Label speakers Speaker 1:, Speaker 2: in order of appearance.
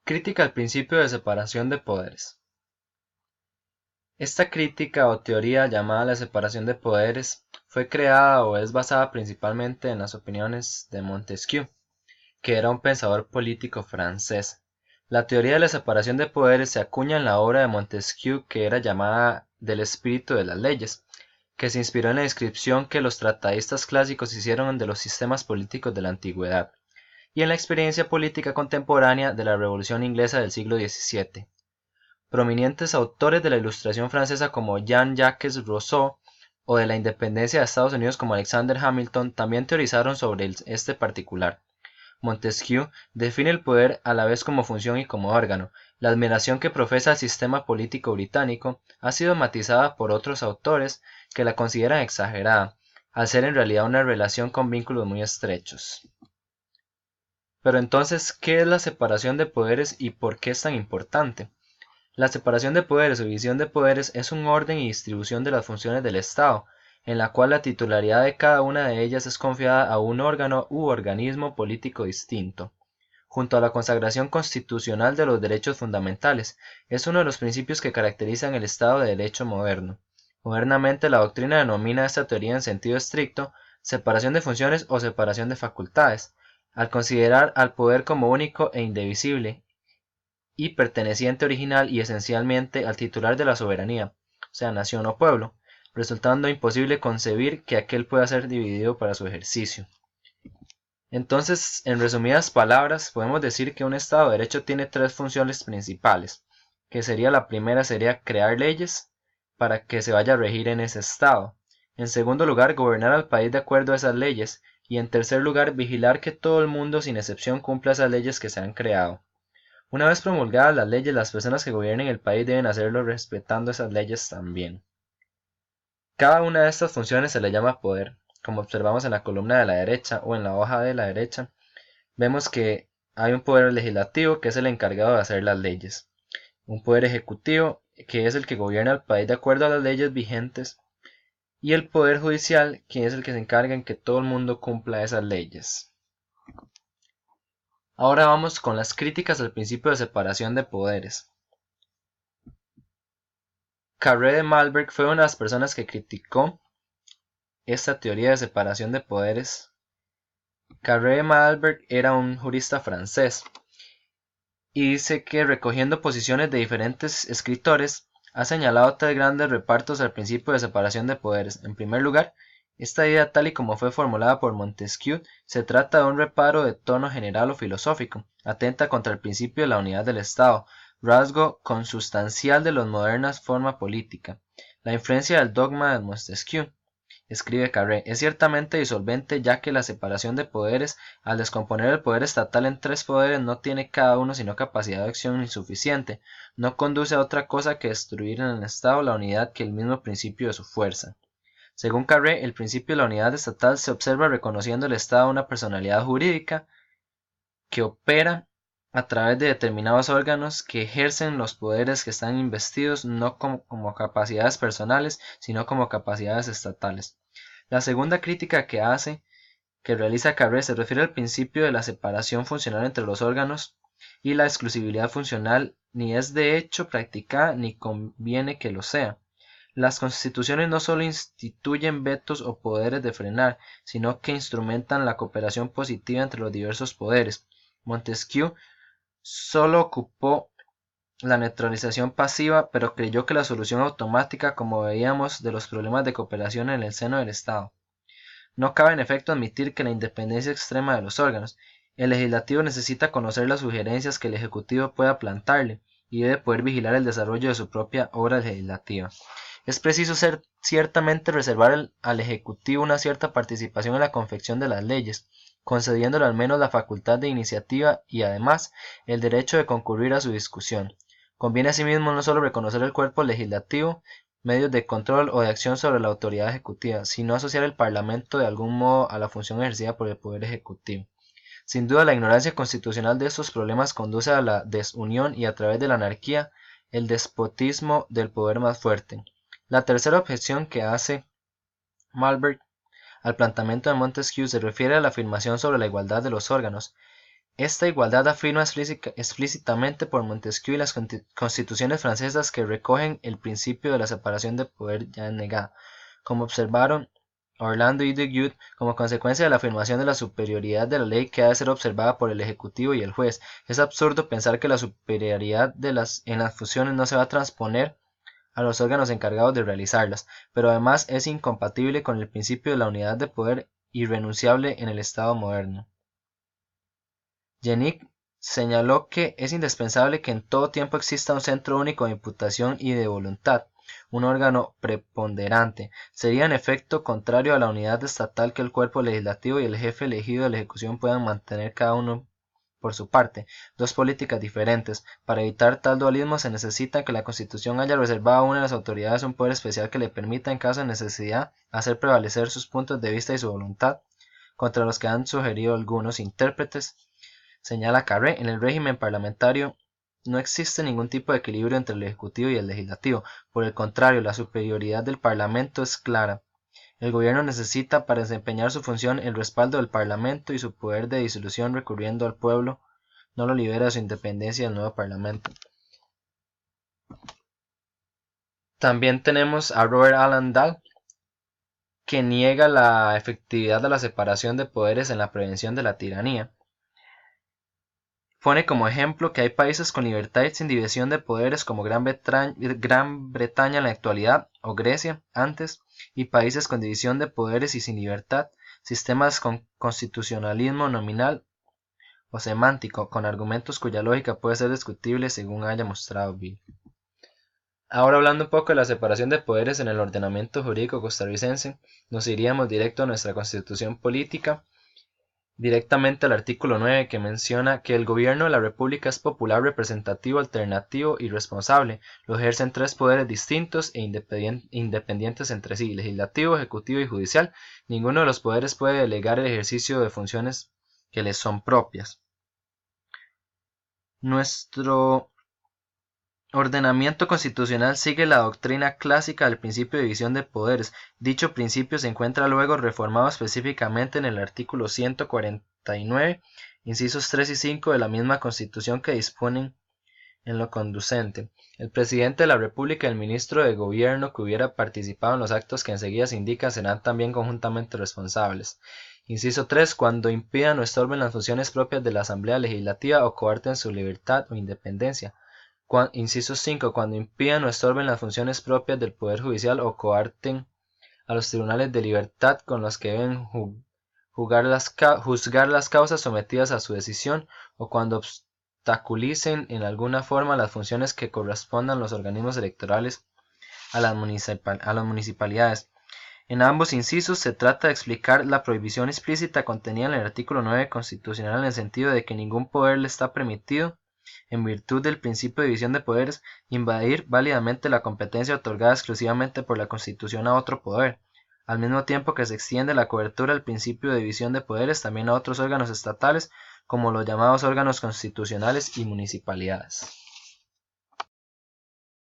Speaker 1: Crítica al principio de separación de poderes. Esta crítica o teoría llamada la separación de poderes fue creada o es basada principalmente en las opiniones de Montesquieu, que era un pensador político francés. La teoría de la separación de poderes se acuña en la obra de Montesquieu que era llamada del espíritu de las leyes, que se inspiró en la descripción que los tratadistas clásicos hicieron de los sistemas políticos de la antigüedad y en la experiencia política contemporánea de la Revolución Inglesa del siglo XVII. Prominentes autores de la Ilustración francesa como Jean-Jacques Rousseau o de la independencia de Estados Unidos como Alexander Hamilton también teorizaron sobre este particular. Montesquieu define el poder a la vez como función y como órgano. La admiración que profesa al sistema político británico ha sido matizada por otros autores que la consideran exagerada, al ser en realidad una relación con vínculos muy estrechos. Pero entonces, ¿qué es la separación de poderes y por qué es tan importante? La separación de poderes o división de poderes es un orden y distribución de las funciones del Estado, en la cual la titularidad de cada una de ellas es confiada a un órgano u organismo político distinto. Junto a la consagración constitucional de los derechos fundamentales, es uno de los principios que caracterizan el Estado de Derecho moderno. Modernamente la doctrina denomina esta teoría en sentido estricto separación de funciones o separación de facultades, al considerar al poder como único e indivisible, y perteneciente original y esencialmente al titular de la soberanía, o sea, nación o pueblo, resultando imposible concebir que aquel pueda ser dividido para su ejercicio. Entonces, en resumidas palabras, podemos decir que un Estado de Derecho tiene tres funciones principales, que sería la primera sería crear leyes para que se vaya a regir en ese Estado. En segundo lugar, gobernar al país de acuerdo a esas leyes. Y en tercer lugar, vigilar que todo el mundo sin excepción cumpla esas leyes que se han creado. Una vez promulgadas las leyes, las personas que gobiernen el país deben hacerlo respetando esas leyes también. Cada una de estas funciones se le llama poder. Como observamos en la columna de la derecha o en la hoja de la derecha, vemos que hay un poder legislativo que es el encargado de hacer las leyes, un poder ejecutivo que es el que gobierna el país de acuerdo a las leyes vigentes y el poder judicial que es el que se encarga en que todo el mundo cumpla esas leyes. Ahora vamos con las críticas al principio de separación de poderes. Carré de Malberg fue una de las personas que criticó esta teoría de separación de poderes. Carré de Malberg era un jurista francés y dice que recogiendo posiciones de diferentes escritores ha señalado tres grandes repartos al principio de separación de poderes. En primer lugar, esta idea tal y como fue formulada por Montesquieu se trata de un reparo de tono general o filosófico, atenta contra el principio de la unidad del Estado, rasgo consustancial de la moderna forma política. La influencia del dogma de Montesquieu, escribe Carré, es ciertamente disolvente ya que la separación de poderes, al descomponer el poder estatal en tres poderes, no tiene cada uno sino capacidad de acción insuficiente, no conduce a otra cosa que destruir en el Estado la unidad que el mismo principio de su fuerza. Según Carré, el principio de la unidad estatal se observa reconociendo el Estado una personalidad jurídica que opera a través de determinados órganos que ejercen los poderes que están investidos no como capacidades personales, sino como capacidades estatales. La segunda crítica que realiza Carré se refiere al principio de la separación funcional entre los órganos y la exclusividad funcional ni es de hecho practicada ni conviene que lo sea. Las constituciones no solo instituyen vetos o poderes de frenar, sino que instrumentan la cooperación positiva entre los diversos poderes. Montesquieu solo ocupó la neutralización pasiva, pero creyó que la solución automática, como veíamos, de los problemas de cooperación en el seno del Estado. No cabe en efecto admitir que la independencia extrema de los órganos. El legislativo necesita conocer las sugerencias que el ejecutivo pueda plantarle y debe poder vigilar el desarrollo de su propia obra legislativa. Es preciso ciertamente reservar al ejecutivo una cierta participación en la confección de las leyes, concediéndole al menos la facultad de iniciativa y además el derecho de concurrir a su discusión. Conviene asimismo no solo reconocer el cuerpo legislativo, medios de control o de acción sobre la autoridad ejecutiva, sino asociar el Parlamento de algún modo a la función ejercida por el Poder Ejecutivo. Sin duda, la ignorancia constitucional de estos problemas conduce a la desunión y a través de la anarquía, el despotismo del poder más fuerte. La tercera objeción que hace Malberg al planteamiento de Montesquieu se refiere a la afirmación sobre la igualdad de los órganos. Esta igualdad afirma explícitamente por Montesquieu y las constituciones francesas que recogen el principio de la separación de poder ya negada, como observaron Orlando y de Guiot, como consecuencia de la afirmación de la superioridad de la ley que ha de ser observada por el Ejecutivo y el juez. Es absurdo pensar que la superioridad en las funciones no se va a transponer a los órganos encargados de realizarlas, pero además es incompatible con el principio de la unidad de poder irrenunciable en el Estado moderno. Jenny señaló que es indispensable que en todo tiempo exista un centro único de imputación y de voluntad, un órgano preponderante. Sería en efecto contrario a la unidad estatal que el cuerpo legislativo y el jefe elegido de la ejecución puedan mantener cada uno por su parte, dos políticas diferentes. Para evitar tal dualismo se necesita que la Constitución haya reservado a una de las autoridades un poder especial que le permita, en caso de necesidad, hacer prevalecer sus puntos de vista y su voluntad contra los que han sugerido algunos intérpretes. Señala Carré, en el régimen parlamentario no existe ningún tipo de equilibrio entre el Ejecutivo y el Legislativo. Por el contrario, la superioridad del Parlamento es clara. El gobierno necesita para desempeñar su función el respaldo del Parlamento y su poder de disolución recurriendo al pueblo no lo libera de su independencia del nuevo Parlamento. También tenemos a Robert Alan Dahl, que niega la efectividad de la separación de poderes en la prevención de la tiranía. Pone como ejemplo que hay países con libertad y sin división de poderes como Gran Bretaña en la actualidad o Grecia antes, y países con división de poderes y sin libertad, sistemas con constitucionalismo nominal o semántico, con argumentos cuya lógica puede ser discutible según haya mostrado Bill. Ahora, hablando un poco de la separación de poderes en el ordenamiento jurídico costarricense, nos iríamos directo a nuestra constitución política, directamente al artículo 9, que menciona que el gobierno de la república es popular, representativo, alternativo y responsable. Lo ejercen tres poderes distintos e independientes entre sí: legislativo, ejecutivo y judicial. Ninguno de los poderes puede delegar el ejercicio de funciones que les son propias. Nuestro ordenamiento constitucional sigue la doctrina clásica del principio de división de poderes. Dicho principio se encuentra luego reformado específicamente en el artículo 149, incisos 3 y 5 de la misma Constitución, que disponen en lo conducente: el presidente de la República y el ministro de Gobierno que hubiera participado en los actos que enseguida se indican serán también conjuntamente responsables. Inciso 3. Cuando impidan o estorben las funciones propias de la Asamblea Legislativa o coarten su libertad o independencia. Inciso 5. Cuando impidan o estorben las funciones propias del Poder Judicial o coarten a los tribunales de libertad con los que deben juzgar las causas sometidas a su decisión, o cuando obstaculicen en alguna forma las funciones que correspondan los organismos electorales a las municipalidades. En ambos incisos se trata de explicar la prohibición explícita contenida en el artículo 9 constitucional, en el sentido de que ningún poder le está permitido, en virtud del principio de división de poderes, invadir válidamente la competencia otorgada exclusivamente por la Constitución a otro poder, al mismo tiempo que se extiende la cobertura del principio de división de poderes también a otros órganos estatales, como los llamados órganos constitucionales y municipalidades.